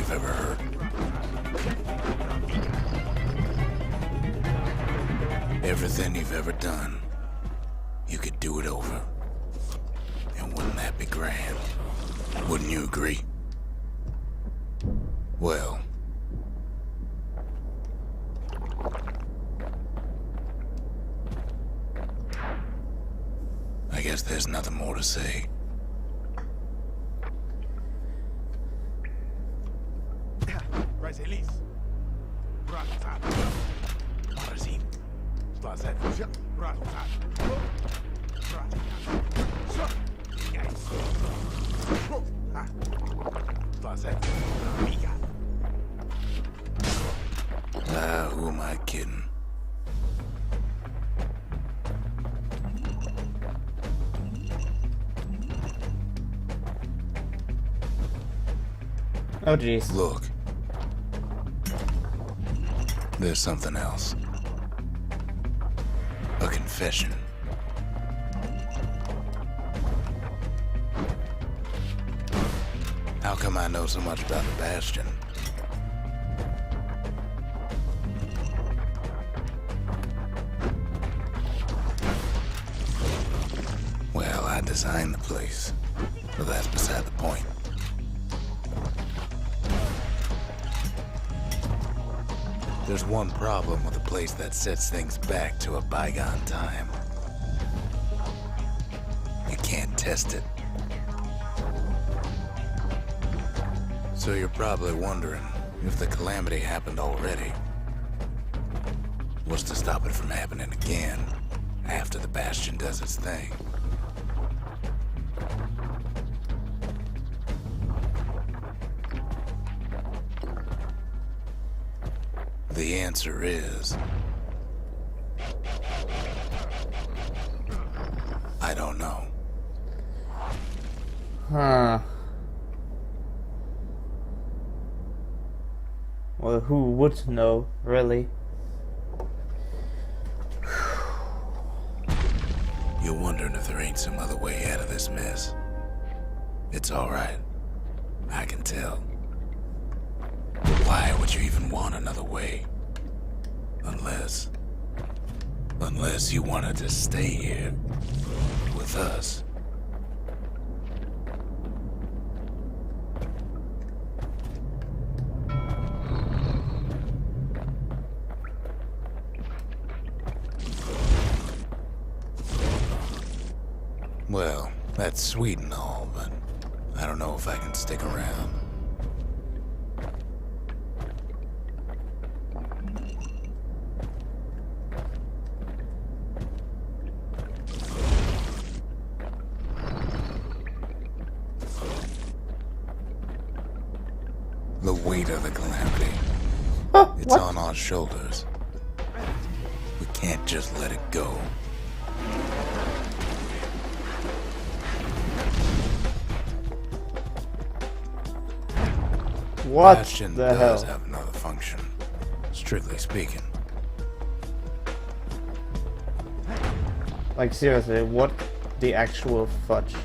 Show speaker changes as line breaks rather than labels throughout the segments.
you've ever heard. Everything you've ever done, you could do it over. And wouldn't that be grand? Wouldn't you agree? Well, I guess there's nothing more to say. Who am I kidding?
Oh jeez.
Look. There's something else. A confession. How come I know so much about the Bastion? Well, I designed the place, but that's beside the point. There's one problem with a place that sets things back to a bygone time. You can't test it. So you're probably wondering if the calamity happened already. What's to stop it from happening again after the Bastion does its thing? The answer is... I don't know.
Huh. Well, who would know, really?
You're wondering if there ain't some other way out of this mess. It's alright. I can tell. But why would you even want another way? Unless you wanted to stay here with us. Well, that's sweet and all, but I don't know if I can stick around. The weight of the calamity. It's on our shoulders. We can't just let it go.
What
Bastion
the
does
hell?
have another function, strictly speaking.
Like seriously, what the actual fudge?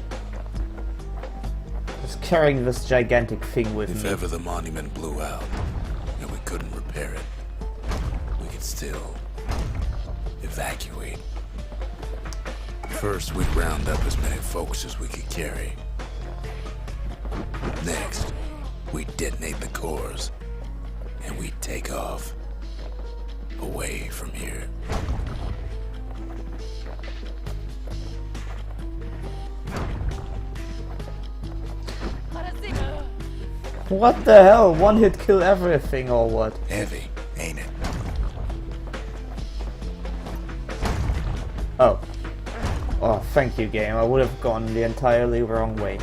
Just carrying this gigantic thing with
If
me.
ever the monument blew out and we couldn't repair it, we could still evacuate. First, we'd round up as many folks as we could carry. Next, we'd detonate the cores, and we'd take off away from here.
What the hell? One hit kill everything or what?
Heavy, ain't it?
Oh. Oh, thank you, game. I would have gone the entirely wrong way.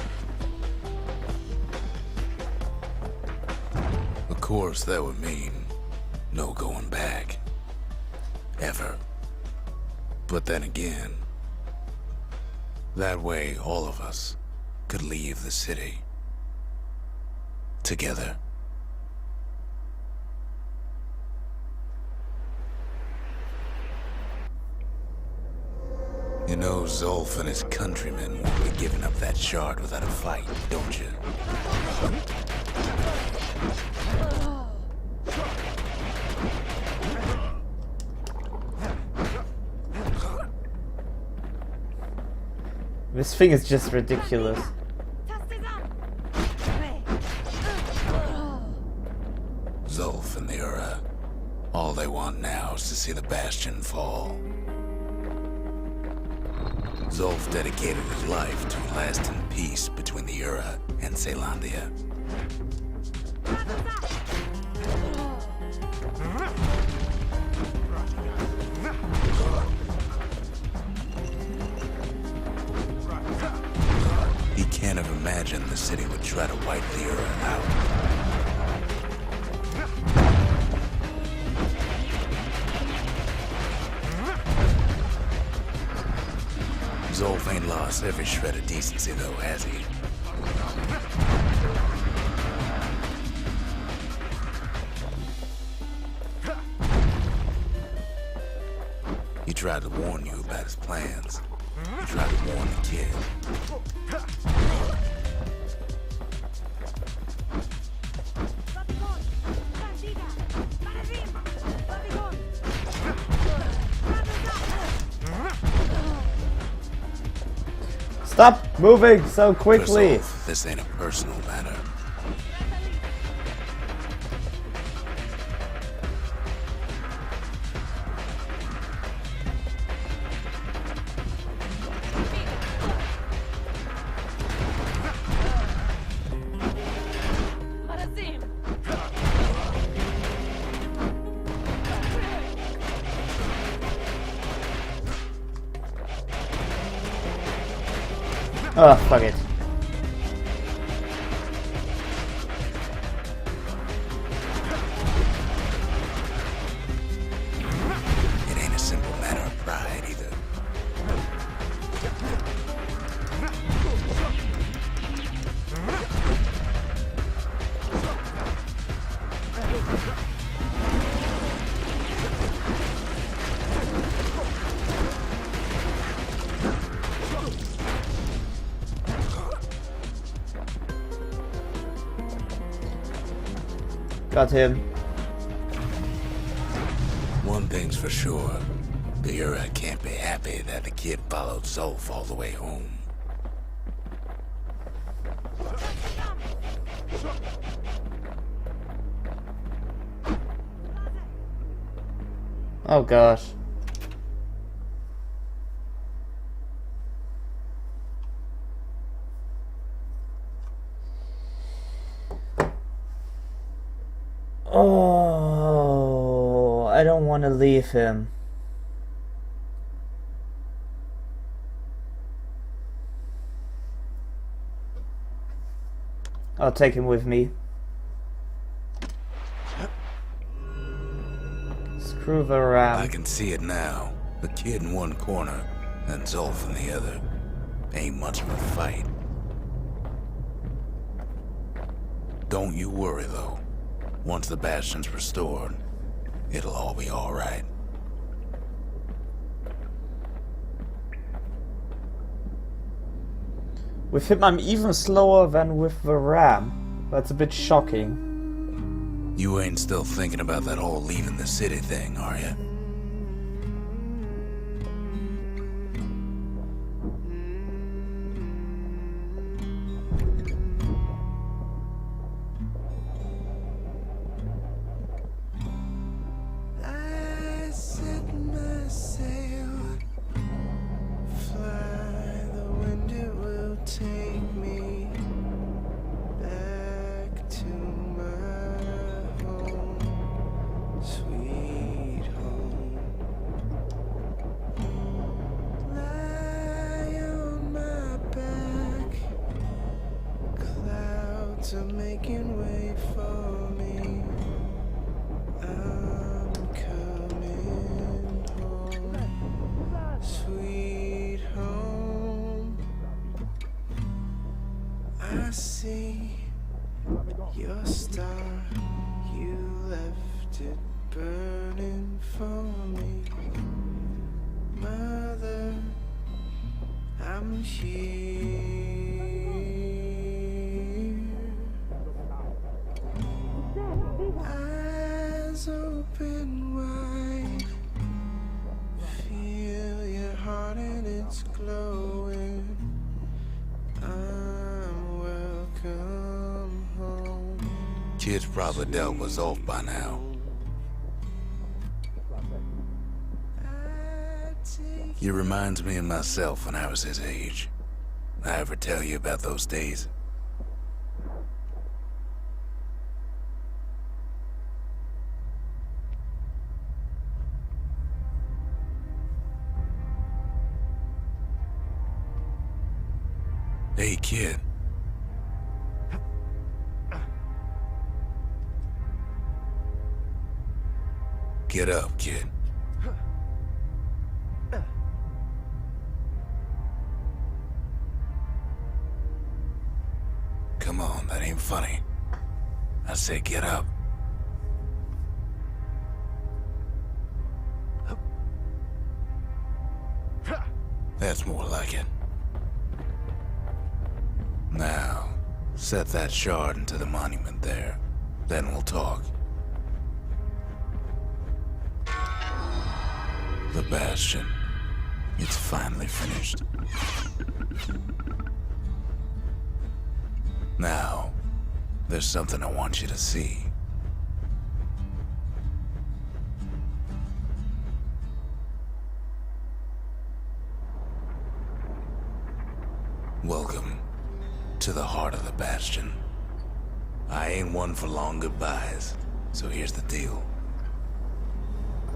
Of course, that would mean no going back. Ever. But then again, that way all of us could leave the city. Together. You know Zolf and his countrymen won't be giving up that shard without a fight, don't you?
This thing is just ridiculous.
Zulf and the Ura. All they want now is to see the Bastion fall. Zulf dedicated his life to a lasting peace between the Ura and Caelondia. He can't have imagined the city would try to wipe the Ura out. Zulf ain't lost every shred of decency though, has he? He tried to warn you about his plans. He tried to warn the kid.
Stop moving so quickly!
Zulf, this ain't a personal matter.
Oh, fuck it.
It ain't a simple matter of pride either.
Got him.
One thing's for sure. The Ura can't be happy that the kid followed Zulf all the way home.
Oh gosh. Oh, I don't want to leave him. I'll take him with me. Screw the ram.
I can see it now. The kid in one corner, and Zulf in the other. Ain't much of a fight. Don't you worry, though. Once the Bastion's restored, it'll all be alright.
With him I'm even slower than with the ram. That's a bit shocking.
You ain't still thinking about that whole leaving the city thing, are you?
Are making way for me. I'm coming home, sweet home. I see your star, you left it burning for me. Mother, I'm here. Eyes open wide, feel your heart and it's glowing.
Kid's probably dealt with Zolf by now. He reminds me of myself when I was his age. I ever tell you about those days? Hey, kid. Get up, kid. Come on, that ain't funny. I say get up. That's more like it. Now, set that shard into the monument there. Then we'll talk. The Bastion. It's finally finished. Now, there's something I want you to see. Welcome to the heart of the Bastion. I ain't one for long goodbyes, so here's the deal.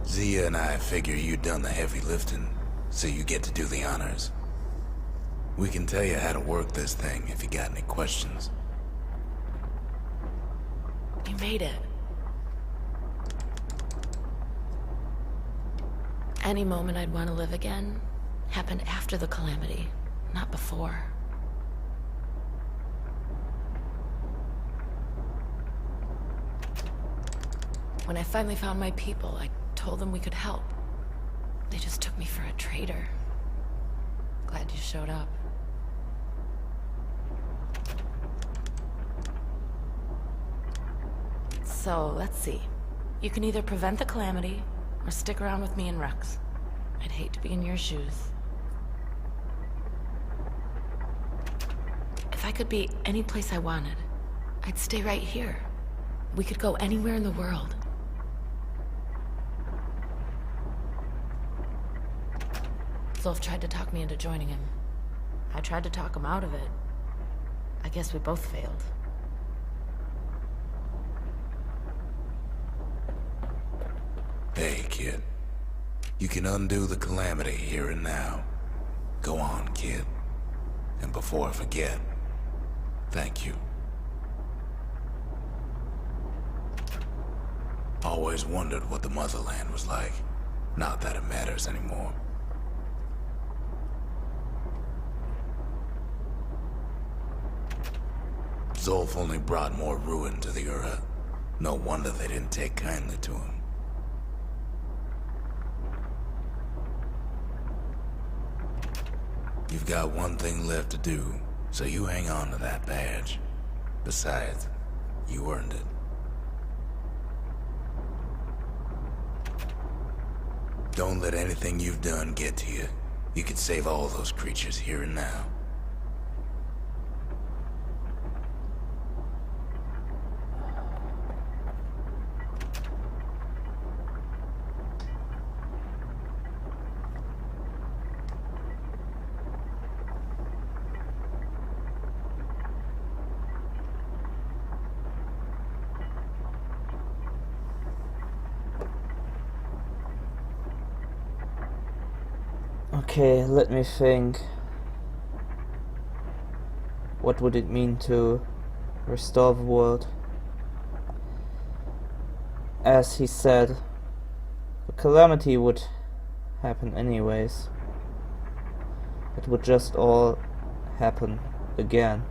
Zia and I figure you done the heavy lifting, so you get to do the honors. We can tell you how to work this thing if you got any questions.
You made it. Any moment I'd want to live again happened after the calamity, not before. When I finally found my people, I told them we could help. They just took me for a traitor. Glad you showed up. So, let's see. You can either prevent the calamity, or stick around with me and Rex. I'd hate to be in your shoes. If I could be any place I wanted, I'd stay right here. We could go anywhere in the world. Zolf tried to talk me into joining him. I tried to talk him out of it. I guess we both failed.
Hey, kid. You can undo the calamity here and now. Go on, kid. And before I forget, thank you. Always wondered what the motherland was like. Not that it matters anymore. Zolf only brought more ruin to the Ura. No wonder they didn't take kindly to him. You've got one thing left to do, so you hang on to that badge. Besides, you earned it. Don't let anything you've done get to you. You can save all those creatures here and now.
Okay, let me think. What would it mean to restore the world? As he said, the calamity would happen anyways. It would just all happen again.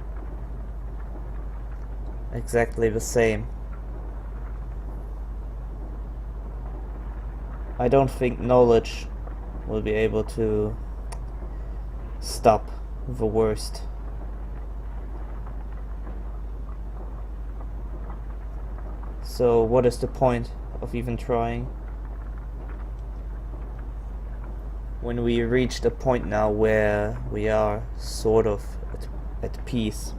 Exactly the same. I don't think knowledge will be able to stop the worst. So what is the point of even trying? When we reached a point now where we are sort of at peace.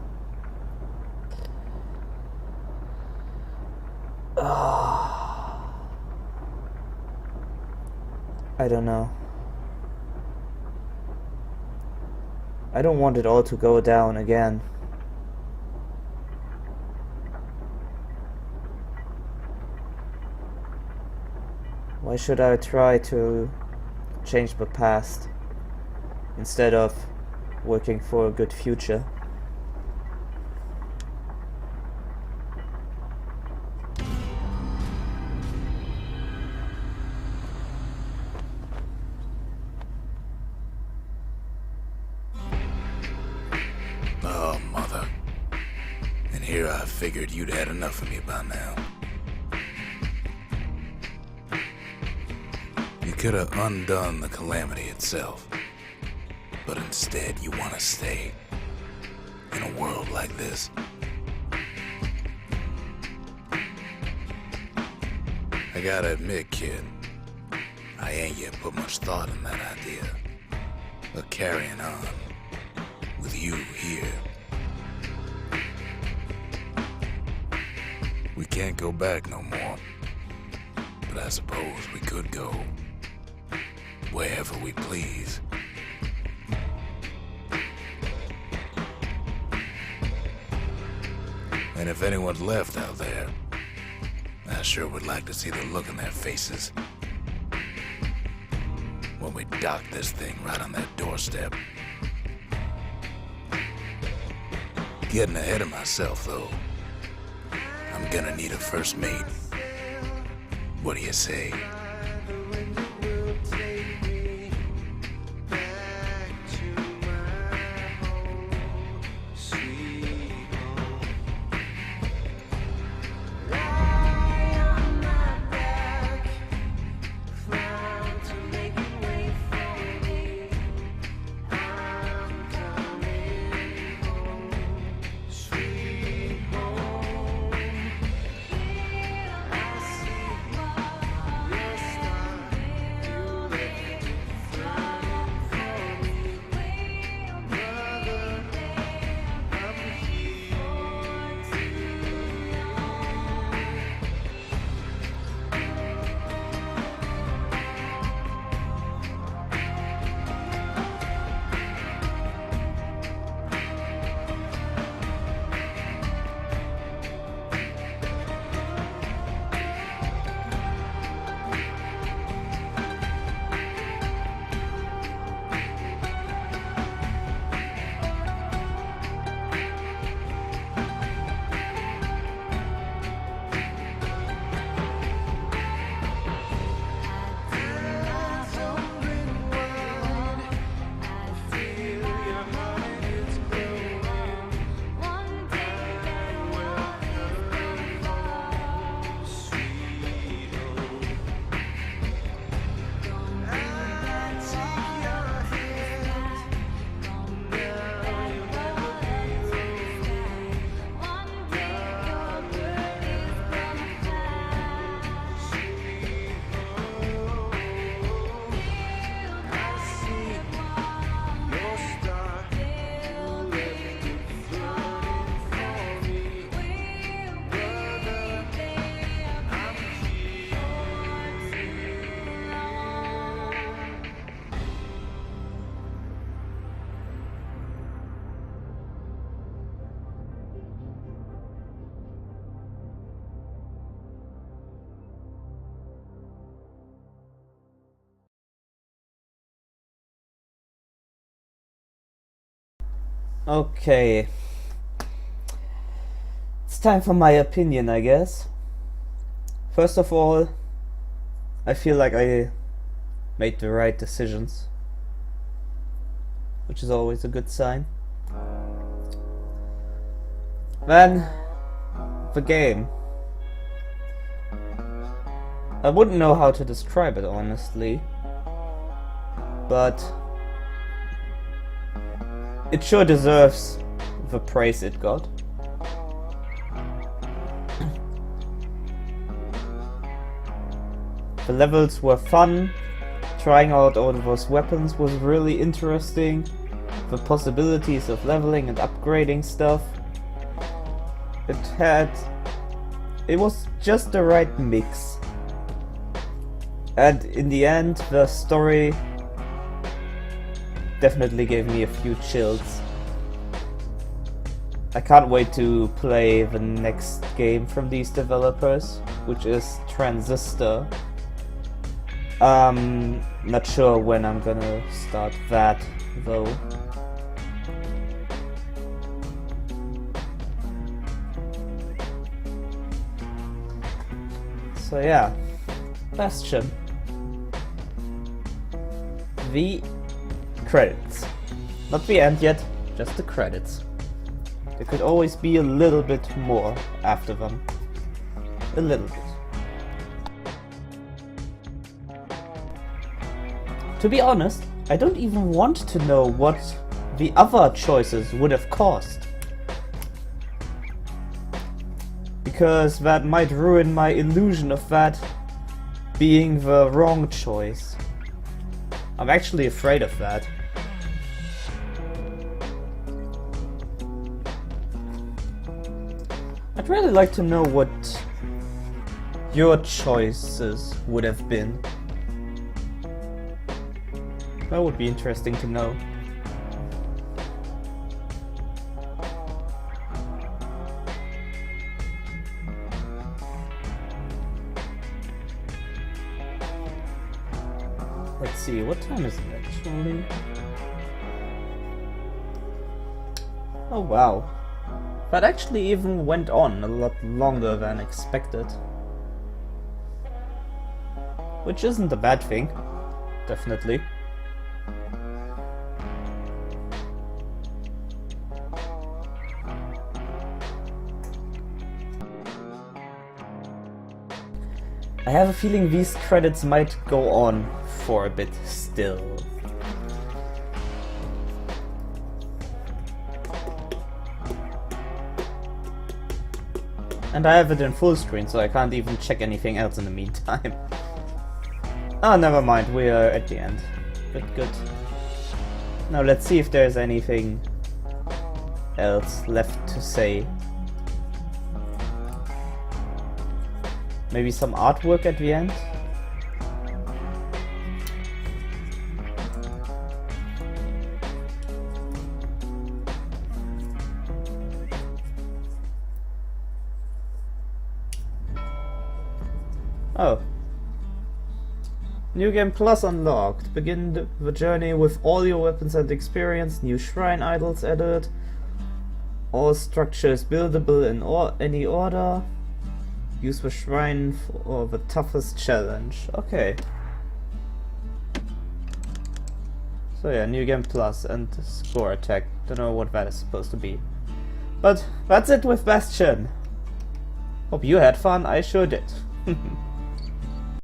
I don't know. I don't want it all to go down again. Why should I try to change the past instead of working for a good future?
Oh, mother. And here I figured you'd had enough of me by now. You could have undone the calamity itself, but instead you want to stay in a world like this. I gotta admit, kid, I ain't yet put much thought in that idea of carrying on with you here. We can't go back no more, but I suppose we could go wherever we please. And if anyone's left out there, I sure would like to see the look in their faces when we dock this thing right on their doorstep. Getting ahead of myself, though. I'm gonna need a first mate. What do you say?
Okay. It's time for my opinion, I guess. First of all, I feel like I made the right decisions, which is always a good sign. Then, the game. I wouldn't know how to describe it, honestly, but it sure deserves the praise it got. The levels were fun, trying out all of those weapons was really interesting, the possibilities of leveling and upgrading stuff. it was just the right mix. And in the end, the story definitely gave me a few chills. I can't wait to play the next game from these developers, which is Transistor. Not sure when I'm gonna start that though. So yeah, Bastion. The credits. Not the end yet, just the credits. There could always be a little bit more after them. A little bit. To be honest, I don't even want to know what the other choices would have cost. Because that might ruin my illusion of that being the wrong choice. I'm actually afraid of that. I'd really like to know what your choices would have been. That would be interesting to know. Let's see, what time is it actually? Oh wow. That actually even went on a lot longer than expected. Which isn't a bad thing, definitely. I have a feeling these credits might go on for a bit still. And I have it in full screen, so I can't even check anything else in the meantime. Oh, never mind, we are at the end. Good. Now let's see if there's anything else left to say. Maybe some artwork at the end? Oh. New Game Plus unlocked. Begin the journey with all your weapons and experience. New shrine idols added. All structures buildable in any order. Use the shrine for the toughest challenge. Okay. So yeah, New Game Plus and score attack. Don't know what that is supposed to be. But that's it with Bastion. Hope you had fun, I sure did.